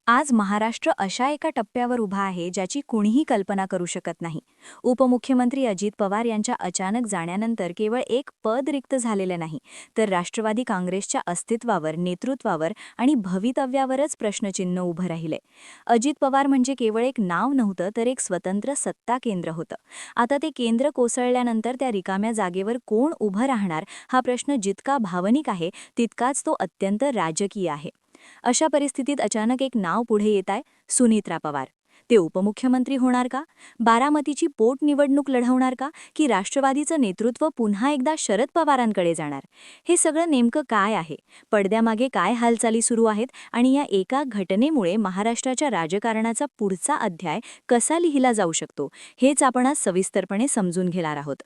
आज महाराष्ट्र अशा एका टप्प्यावर उभा आहे ज्याची कुणीही कल्पना करू शकत नाही. उपमुख्यमंत्री अजित पवार यांच्या अचानक जाण्यानंतर केवळ एक पद रिक्त झालेलं नाही, तर राष्ट्रवादी काँग्रेसच्या अस्तित्वावर, नेतृत्वावर आणि भवितव्यावरच प्रश्नचिन्ह उभं राहिले. अजित पवार म्हणजे केवळ एक नाव नव्हतं, तर एक स्वतंत्र सत्ता केंद्र होतं. आता ते केंद्र कोसळल्यानंतर त्या रिकाम्या जागेवर कोण उभं राहणार हा प्रश्न जितका भावनिक आहे, तितकाच तो अत्यंत राजकीय आहे. अशा परिस्थितीत अचानक एक नाव पुढे येत आहे, सुनीत्रा पवार. ते उपमुख्यमंत्री होणार का? बारामतीची पोटनिवडणूक लढवणार का? की राष्ट्रवादीचं नेतृत्व पुन्हा एकदा शरद पवारांकडे जाणार? हे सगळं नेमकं काय आहे? पडद्यामागे काय हालचाली सुरू आहेत? आणि या एका घटनेमुळे महाराष्ट्राच्या राजकारणाचा पुढचा अध्याय कसा लिहिला जाऊ शकतो, हेच आपण आज सविस्तरपणे समजून घेणार आहोत.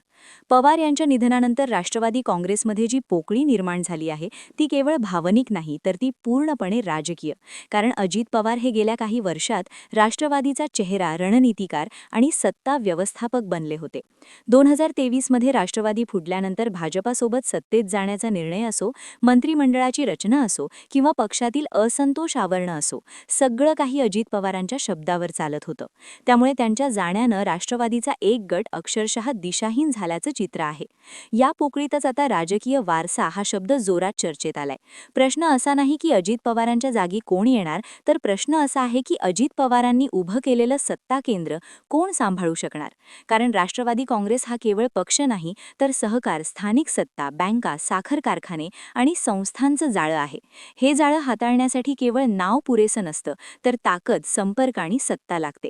पवार यांच्या निधनानंतर राष्ट्रवादी काँग्रेसमध्ये जी पोकळी निर्माण झाली आहे, ती केवळ भावनिक नाही, तर ती पूर्णपणे राजकीय. कारण अजित पवार हे गेल्या काही वर्षात राष्ट्रवादीचा चेहरा, रणनीतिकार आणि सत्ता व्यवस्थापक बनले होते. 2023 मध्ये राष्ट्रवादी फुटल्यानंतर भाजपासोबत सत्तेत जाण्याचा निर्णय असो, मंत्रिमंडळाची रचना असो किंवा पक्षातील असंतोष आवरणं असो, सगळं काही अजित पवारांच्या शब्दावर चालत होतं. त्यामुळे त्यांच्या जाण्यानं राष्ट्रवादीचा एक गट अक्षरशः दिशाहीन झाल्याचं चित्र आहे. या पोकळीतच आता राजकीय वारसा हा शब्द जोरात चर्चेत आलाय. प्रश्न असा नाही की अजित पवारांच्या जागी कोण येणार, तर प्रश्न असा आहे की अजित पवारांनी उभं केलेलं सत्ता केंद्र कोण सांभाळू शकणार. कारण राष्ट्रवादी काँग्रेस हा केवळ पक्ष नाही, तर सहकार, स्थानिक सत्ता, बँका, साखर कारखाने आणि संस्थांचं जाळं आहे. हे जाळं हाताळण्यासाठी केवळ नाव पुरेसं नसतं, तर ताकद, संपर्क आणि सत्ता लागते.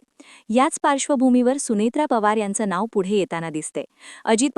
याच पार्श्वभूमीवर सुनेत्रा पवार यांचं नाव पुढे येताना दिसते. अजित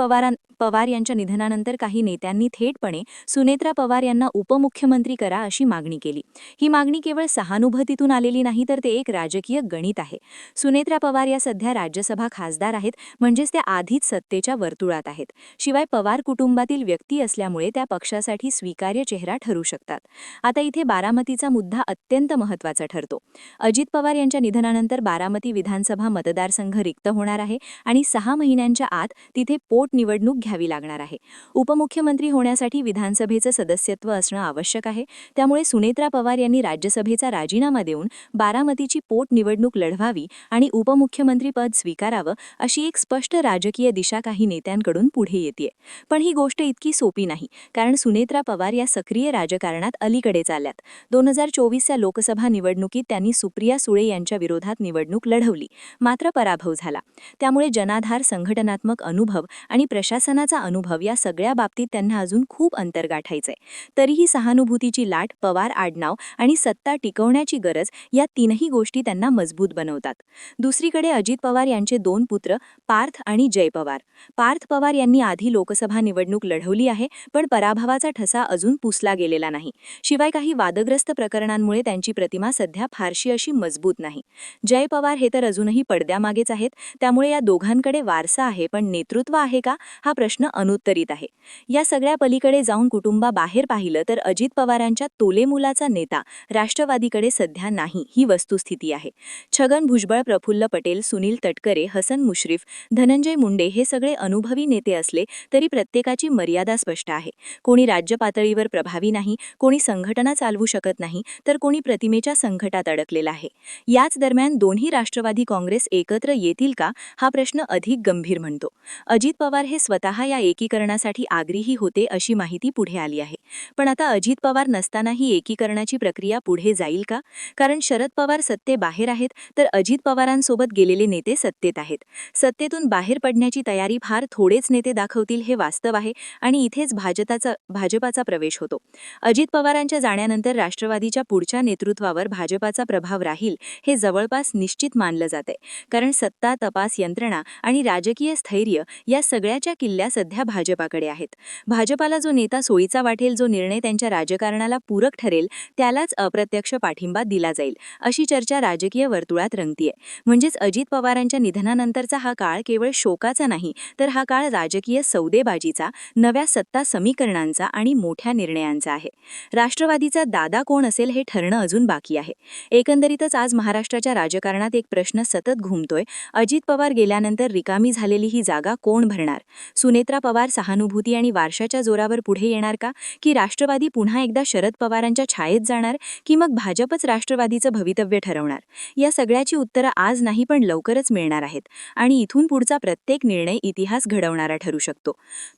पवार यांच्या निधनानंतर काही नेत्यांनी थेटपणे सुनेत्रा पवार यांना उपमुख्यमंत्री करा अशी मागणी केली. ही मागणी केवळ सहानुभूतीतून आलेली नाही, तर ते एक राजकीय गणित आहे. सुनेत्रा पवार या सध्या राज्यसभा खासदार आहेत, म्हणजेच त्या आधीच सत्तेच्या वर्तुळात आहेत. शिवाय पवार कुटुंबातील व्यक्ती असल्यामुळे त्या पक्षासाठी स्वीकार्य चेहरा ठरू शकतात. आता इथे बारामतीचा मुद्दा अत्यंत महत्त्वाचा ठरतो. अजित पवार यांच्या निधनानंतर बारामती विधानसभा मतदारसंघ रिक्त होणार आहे आणि 6 महिन्यांच्या आत तिथे पोटनिवडणूक घ्यावी लागणार आहे. उपमुख्यमंत्री होण्यासाठी विधानसभेचं सदस्यत्व असणं आवश्यक आहे. त्यामुळे सुनेत्रा पवार यांनी राज्यसभेचा राजीनामा देऊन बारामतीची पोटनिवडणूक लढवावी आणि उपमुख्यमंत्री पद स्वीकारावं, अशी एक स्पष्ट राजकीय दिशा काही नेत्यांकडून पुढे येतेय. पण ही गोष्ट इतकी सोपी नाही, कारण सुनेत्रा पवार या सक्रिय राजकारणात अलीकडेच आल्यात. 2024च्या लोकसभा निवडणुकीत त्यांनी सुप्रिया सुळे यांच्या विरोधात निवडणूक लढवली, मात्र पराभव झाला. त्यामुळे जनाधार, संघटनात्मक अनुभव आणि प्रशासनाचा अनुभव या सगळ्या बाबतीत त्यांना अजून खूप अंतर गाठायचंय. तरीही सहानुभूतीची लाट, पवार आडनाव आणि सत्ता टिकवण्याची गरज, या तीनही गोष्टी त्यांना मजबूत बनवतात. दुसरीकडे अजित पवार यांचे 2 पुत्र पार्थ आणि जय पवार. पार्थ पवार यांनी आधी लोकसभा निवडणूक लढवली आहे, पण पराभवाचा ठसा अजून पुसला गेलेला नाही. शिवाय काही वादग्रस्त प्रकरणांमुळे त्यांची प्रतिमा सध्या फारशी अशी मजबूत नाही. जय पवार हे तर अजूनही पडद्यामागेच आहेत. त्यामुळे या दोघांकडे वारसा आहे, पण नेतृत्व आहे का, हा प्रश्न अनुत्तरित आहे. या सगळ्या पलीकडे जाऊन कुटुंबाबाहेर पाहिलं तर अजित पवारांच्या तोलेमुलाचा नेता राष्ट्रवादीकडे सध्या नाही, ही वस्तुस्थिती आहे. छगन भुजबळ, प्रफुल्ल पटेल, सुनील तटकरे, हसन मुश्रीफ, धनंजय मुंडे हे सगळे अनुभवी नेते असले तरी प्रत्येकाची मर्यादा स्पष्ट आहे. कोणी राज्य पातळीवर प्रभावी नाही, कोणी संघटना चालवू शकत नाही, तर कोणी प्रतिमेच्या संकटात अडकलेला आहे. याच दरम्यान दोन्ही राष्ट्रवादी काँग्रेस एकत्र येतील का, हा प्रश्न अधिक गंभीर म्हणतो. अजित पवार हे स्वतः या एकीकरणासाठी आग्रही होते अशी माहिती पुढे आली आहे. पण आता अजित पवार नसतानाही एकीकरणाची प्रक्रिया पुढे जाईल का? कारण शरद पवार सत्तेबाहेर आहेत, तर अजित पवारांसोबत गेलेले नेते सत्तेत आहेत. सत्तेतून बाहेर पडण्याची तयारी फार थोडेच नेते दाखवतील, हे वास्तव आहे आणि इथेच भाजपाचा प्रवेश होतो. अजित पवारांच्या जाण्यानंतर राष्ट्रवादीच्या पुढच्या नेतृत्वावर भाजपाचा प्रभाव राहील, हे जवळपास निश्चित मानलं जाते. कारण सत्ता, तपास यंत्रणा आणि राजकीय स्थैर्य या सगळ्याच्या किल्ल्या सध्या भाजपाकडे आहेत. भाजपाला जो नेता सोयीचा वाटेल, जो निर्णय त्यांच्या राजकारणाला पूरक ठरेल, त्यालाच अप्रत्यक्ष पाठिंबा दिला जाईल, अशी चर्चा राजकीय वर्तुळात रंगतीये. म्हणजेच अजित पवारांच्या निधनानंतरचा हा काळ केवळ शोकाचा नाही, तर हा काळ राजकीय सौदेबाजीचा, नव्या सत्ता समीकरणांचा आणि मोठ्या निर्णयांचा आहे. राष्ट्रवादीचा दादा कोण असेल हे ठरणं अजून बाकी आहे. एकंदरीतच आज महाराष्ट्राच्या राजकारणात एक प्रश्न सतत घुमतोय, अजित पवार गेल्यानंतर रिकामी झालेली ही जागा कोण कोण भरणार? सुनेत्रा पवार सहानुभूती आणि वारशाच्या जोरावर पुढे येणार का? की राष्ट्रवादी पुन्हा एकदा शरद पवारांच्या छायेत जाणार? की मग भाजपच राष्ट्रवादीचं भवितव्य ठरवणार? या सगळ्याची उत्तरं आज नाही पण लवकरच मिळणार आहेत आणि इथून पुढचा प्रत्येक निर्णय इतिहास घडवणारा ठरू शकतो.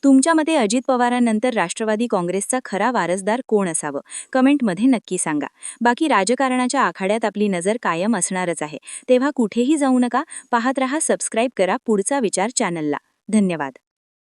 तुमच्या मते अजित पवारांनंतर राष्ट्रवादी काँग्रेसचा खरा वारसदार कोण असावं? कमेंटमध्ये नक्की सांगा. बाकी राजकारणाच्या आखाड्यात आपली नजर कायम असणारच आहे. तेव्हा कुठेही जाऊ नका. पाहत रहा, सबस्क्राईब करा पुढचा विचार चॅनलला. धन्यवाद.